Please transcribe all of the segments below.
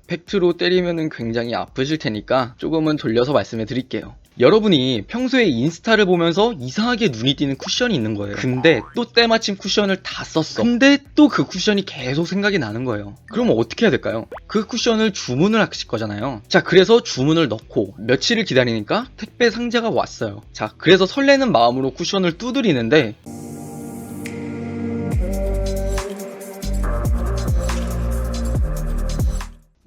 팩트로 때리면은 굉장히 아프실 테니까 조금은 돌려서 말씀해 드릴게요. 여러분이 평소에 인스타를 보면서 이상하게 눈이 띄는 쿠션이 있는 거예요. 근데 또 때마침 쿠션을 다 썼어. 근데 또 그 쿠션이 계속 생각이 나는 거예요. 그러면 어떻게 해야 될까요? 그 쿠션을 주문을 하실 거잖아요. 자, 그래서 주문을 넣고 며칠을 기다리니까 택배 상자가 왔어요. 자, 그래서 설레는 마음으로 쿠션을 두드리는데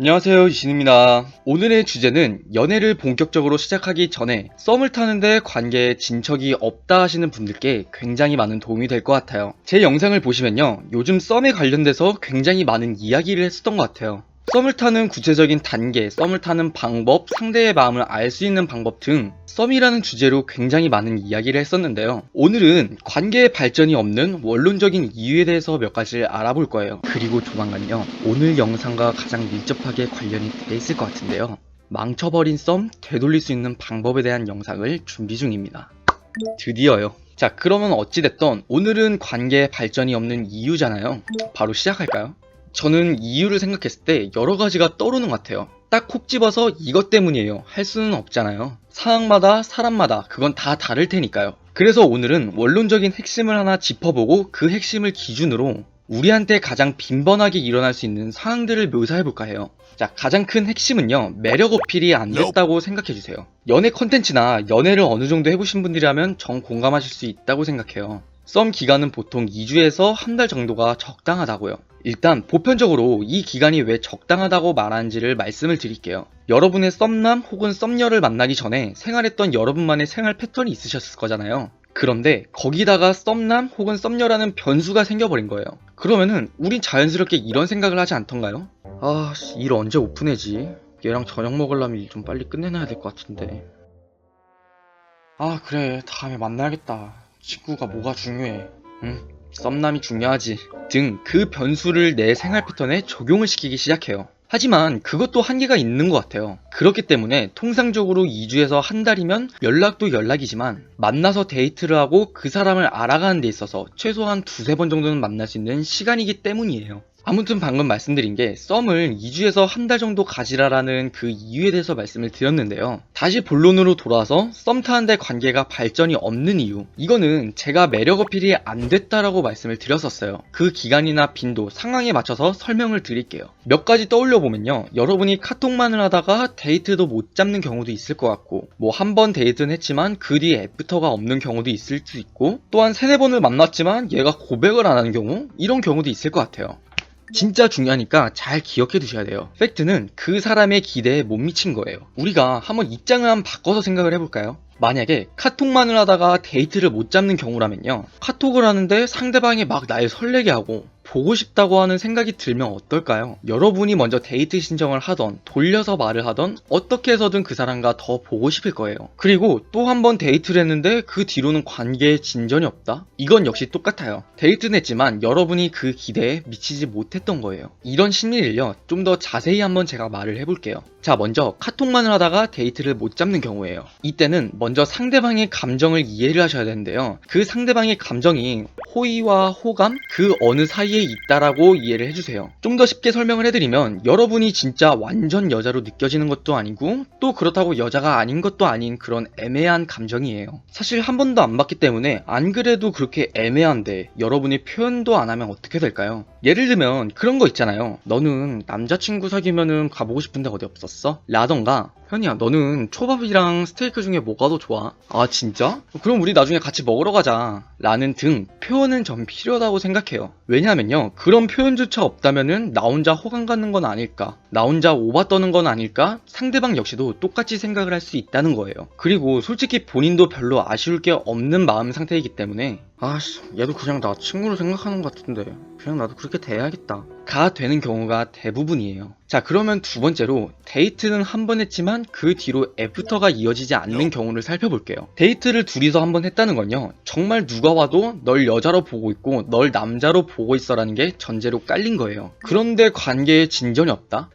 안녕하세요, 이신입니다. 오늘의 주제는 연애를 본격적으로 시작하기 전에 썸을 타는데 관계에 진척이 없다 하시는 분들께 굉장히 많은 도움이 될 것 같아요. 제 영상을 보시면요, 요즘 썸에 관련돼서 굉장히 많은 이야기를 했었던 것 같아요. 썸을 타는 구체적인 단계, 썸을 타는 방법, 상대의 마음을 알 수 있는 방법 등 썸이라는 주제로 굉장히 많은 이야기를 했었는데요. 오늘은 관계의 발전이 없는 원론적인 이유에 대해서 몇 가지를 알아볼 거예요. 그리고 조만간요, 오늘 영상과 가장 밀접하게 관련이 돼 있을 것 같은데요. 망쳐버린 썸 되돌릴 수 있는 방법에 대한 영상을 준비 중입니다. 드디어요. 자, 그러면 어찌됐던 오늘은 관계의 발전이 없는 이유잖아요. 바로 시작할까요? 저는 이유를 생각했을 때 여러 가지가 떠오르는 것 같아요. 딱 콕 집어서 이것 때문이에요 할 수는 없잖아요. 상황마다 사람마다 그건 다 다를 테니까요. 그래서 오늘은 원론적인 핵심을 하나 짚어보고 그 핵심을 기준으로 우리한테 가장 빈번하게 일어날 수 있는 상황들을 묘사해볼까 해요. 자, 가장 큰 핵심은요, 매력 어필이 안 됐다고 생각해주세요. 연애 컨텐츠나 연애를 어느 정도 해보신 분들이라면 정 공감하실 수 있다고 생각해요. 썸 기간은 보통 2주에서 한 달 정도가 적당하다고요. 일단 보편적으로 이 기간이 왜 적당하다고 말하는지를 말씀을 드릴게요. 여러분의 썸남 혹은 썸녀를 만나기 전에 생활했던 여러분만의 생활 패턴이 있으셨을 거잖아요. 그런데 거기다가 썸남 혹은 썸녀라는 변수가 생겨버린 거예요. 그러면은 우린 자연스럽게 이런 생각을 하지 않던가요? 아, 일 언제 오픈해지? 얘랑 저녁 먹으려면 일 좀 빨리 끝내놔야 될 것 같은데. 아, 그래, 다음에 만나야겠다. 친구가 뭐가 중요해. 응? 썸남이 중요하지. 등 그 변수를 내 생활 패턴에 적용을 시키기 시작해요. 하지만 그것도 한계가 있는 것 같아요. 그렇기 때문에 통상적으로 2주에서 한 달이면 연락도 연락이지만 만나서 데이트를 하고 그 사람을 알아가는 데 있어서 최소한 두세 번 정도는 만날 수 있는 시간이기 때문이에요. 아무튼 방금 말씀드린 게 썸을 2주에서 한 달 정도 가지라라는 그 이유에 대해서 말씀을 드렸는데요. 다시 본론으로 돌아와서 썸 타는데 관계가 발전이 없는 이유, 이거는 제가 매력 어필이 안 됐다라고 말씀을 드렸었어요. 그 기간이나 빈도, 상황에 맞춰서 설명을 드릴게요. 몇 가지 떠올려 보면요, 여러분이 카톡만을 하다가 데이트도 못 잡는 경우도 있을 것 같고, 뭐 한 번 데이트는 했지만 그 뒤에 애프터가 없는 경우도 있을 수 있고, 또한 세네 번을 만났지만 얘가 고백을 안 하는 경우, 이런 경우도 있을 것 같아요. 진짜 중요하니까 잘 기억해 두셔야 돼요. 팩트는 그 사람의 기대에 못 미친 거예요. 우리가 한번 입장을 한번 바꿔서 생각을 해볼까요? 만약에 카톡만을 하다가 데이트를 못 잡는 경우라면요, 카톡을 하는데 상대방이 막 날 설레게 하고 보고 싶다고 하는 생각이 들면 어떨까요? 여러분이 먼저 데이트 신청을 하던, 돌려서 말을 하던, 어떻게 해서든 그 사람과 더 보고 싶을 거예요. 그리고 또 한 번 데이트를 했는데 그 뒤로는 관계에 진전이 없다? 이건 역시 똑같아요. 데이트는 했지만 여러분이 그 기대에 미치지 못했던 거예요. 이런 심리를요, 좀 더 자세히 한번 제가 말을 해볼게요. 자, 먼저 카톡만을 하다가 데이트를 못 잡는 경우예요. 이때는 먼저 상대방의 감정을 이해를 하셔야 되는데요. 그 상대방의 감정이 호의와 호감, 그 어느 사이에 있다라고 이해를 해주세요. 좀 더 쉽게 설명을 해드리면, 여러분이 진짜 완전 여자로 느껴지는 것도 아니고 또 그렇다고 여자가 아닌 것도 아닌 그런 애매한 감정이에요. 사실 한 번도 안 봤기 때문에 안 그래도 그렇게 애매한데 여러분이 표현도 안 하면 어떻게 될까요? 예를 들면 그런 거 있잖아요. 너는 남자친구 사귀면은 가보고 싶은 데 어디 없었어? 라던가, 현이야, 너는 초밥이랑 스테이크 중에 뭐가 더 좋아? 아, 진짜? 그럼 우리 나중에 같이 먹으러 가자. 라는 등 표현은 전 필요하다고 생각해요. 왜냐하면요, 그런 표현조차 없다면은 나 혼자 호감 갖는 건 아닐까, 나 혼자 오바 떠는 건 아닐까, 상대방 역시도 똑같이 생각을 할 수 있다는 거예요. 그리고 솔직히 본인도 별로 아쉬울 게 없는 마음 상태이기 때문에, 아씨, 얘도 그냥 나 친구로 생각하는 것 같은데 그냥 나도 그렇게 돼야겠다 가 되는 경우가 대부분이에요. 자, 그러면 두 번째로, 데이트는 한 번 했지만 그 뒤로 애프터가 이어지지 않는 경우를 살펴볼게요. 데이트를 둘이서 한 번 했다는 건요, 정말 누가 와도 널 여자로 보고 있고 널 남자로 보고 있어라는 게 전제로 깔린 거예요. 그런데 관계에 진전이 없다?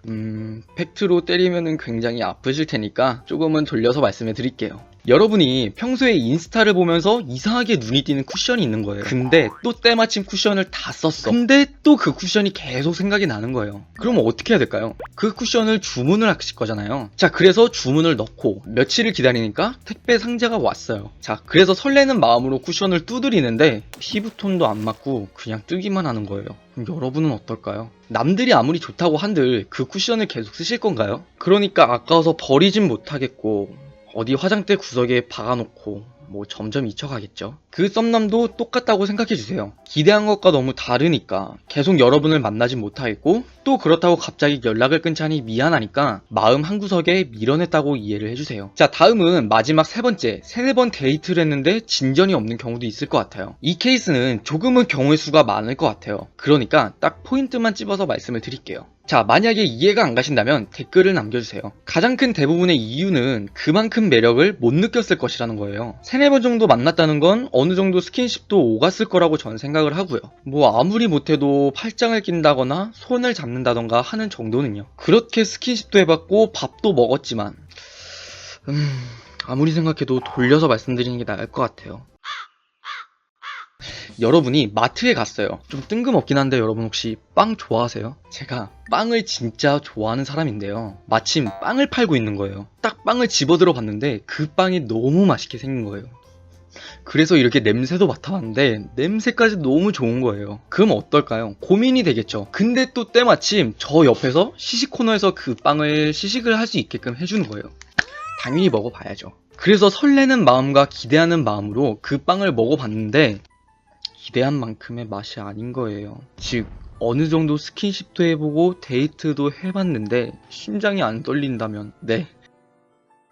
팩트로 때리면은 굉장히 아프실 테니까 조금은 돌려서 말씀해 드릴게요. 여러분이 평소에 인스타를 보면서 이상하게 눈이 띄는 쿠션이 있는 거예요. 근데 또 때마침 쿠션을 다 썼어. 근데 또 그 쿠션이 계속 생각이 나는 거예요. 그러면 어떻게 해야 될까요? 그 쿠션을 주문을 하실 거잖아요. 자, 그래서 주문을 넣고 며칠을 기다리니까 택배 상자가 왔어요. 자, 그래서 설레는 마음으로 쿠션을 두드리는데 피부톤도 안 맞고 그냥 뜨기만 하는 거예요. 그럼 여러분은 어떨까요? 남들이 아무리 좋다고 한들 그 쿠션을 계속 쓰실 건가요? 그러니까 아까워서 버리진 못하겠고 어디 화장대 구석에 박아놓고 뭐 점점 잊혀가겠죠. 그 썸남도 똑같다고 생각해주세요. 기대한 것과 너무 다르니까 계속 여러분을 만나진 못하겠고 또 그렇다고 갑자기 연락을 끊자니 미안하니까 마음 한구석에 밀어냈다고 이해를 해주세요. 자, 다음은 마지막 세 번째, 세네 번 데이트를 했는데 진전이 없는 경우도 있을 것 같아요. 이 케이스는 조금은 경우의 수가 많을 것 같아요. 그러니까 딱 포인트만 찝어서 말씀을 드릴게요. 자, 만약에 이해가 안 가신다면 댓글을 남겨주세요. 가장 큰 대부분의 이유는 그만큼 매력을 못 느꼈을 것이라는 거예요. 세네 번 정도 만났다는 건 어느 정도 스킨십도 오갔을 거라고 저는 생각을 하고요. 뭐 아무리 못해도 팔짱을 낀다거나 손을 잡는다던가 하는 정도는요. 그렇게 스킨십도 해봤고 밥도 먹었지만 아무리 생각해도 돌려서 말씀드리는 게 나을 것 같아요. 여러분이 마트에 갔어요. 좀 뜬금없긴 한데 여러분 혹시 빵 좋아하세요? 제가 빵을 진짜 좋아하는 사람인데요. 마침 빵을 팔고 있는 거예요. 딱 빵을 집어들어 봤는데 그 빵이 너무 맛있게 생긴 거예요. 그래서 이렇게 냄새도 맡아봤는데 냄새까지 너무 좋은 거예요. 그럼 어떨까요? 고민이 되겠죠. 근데 또 때마침 저 옆에서 시식 코너에서 그 빵을 시식을 할 수 있게끔 해주는 거예요. 당연히 먹어봐야죠. 그래서 설레는 마음과 기대하는 마음으로 그 빵을 먹어봤는데 기대한 만큼의 맛이 아닌 거예요. 즉 어느 정도 스킨십도 해보고 데이트도 해봤는데 심장이 안 떨린다면 네,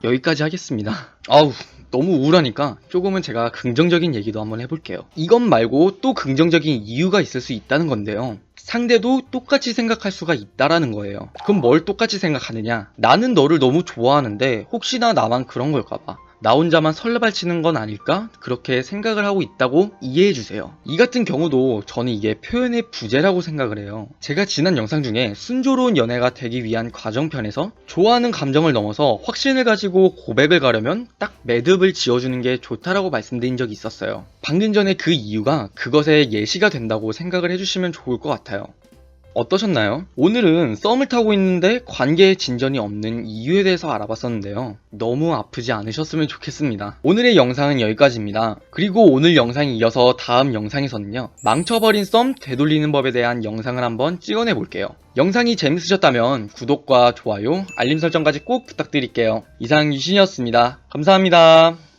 여기까지 하겠습니다. 아우, 너무 우울하니까 조금은 제가 긍정적인 얘기도 한번 해볼게요. 이것 말고 또 긍정적인 이유가 있을 수 있다는 건데요. 상대도 똑같이 생각할 수가 있다라는 거예요. 그럼 뭘 똑같이 생각하느냐? 나는 너를 너무 좋아하는데 혹시나 나만 그런 걸까봐 나 혼자만 설레발치는 건 아닐까? 그렇게 생각을 하고 있다고 이해해주세요. 이 같은 경우도 저는 이게 표현의 부재라고 생각을 해요. 제가 지난 영상 중에 순조로운 연애가 되기 위한 과정편에서 좋아하는 감정을 넘어서 확신을 가지고 고백을 가려면 딱 매듭을 지어주는 게 좋다라고 말씀드린 적이 있었어요. 방금 전에 그 이유가 그것의 예시가 된다고 생각을 해주시면 좋을 것 같아요. 어떠셨나요? 오늘은 썸을 타고 있는데 관계에 진전이 없는 이유에 대해서 알아봤었는데요. 너무 아프지 않으셨으면 좋겠습니다. 오늘의 영상은 여기까지입니다. 그리고 오늘 영상에 이어서 다음 영상에서는요, 망쳐버린 썸 되돌리는 법에 대한 영상을 한번 찍어내 볼게요. 영상이 재밌으셨다면 구독과 좋아요, 알림 설정까지 꼭 부탁드릴게요. 이상 유신이었습니다. 감사합니다.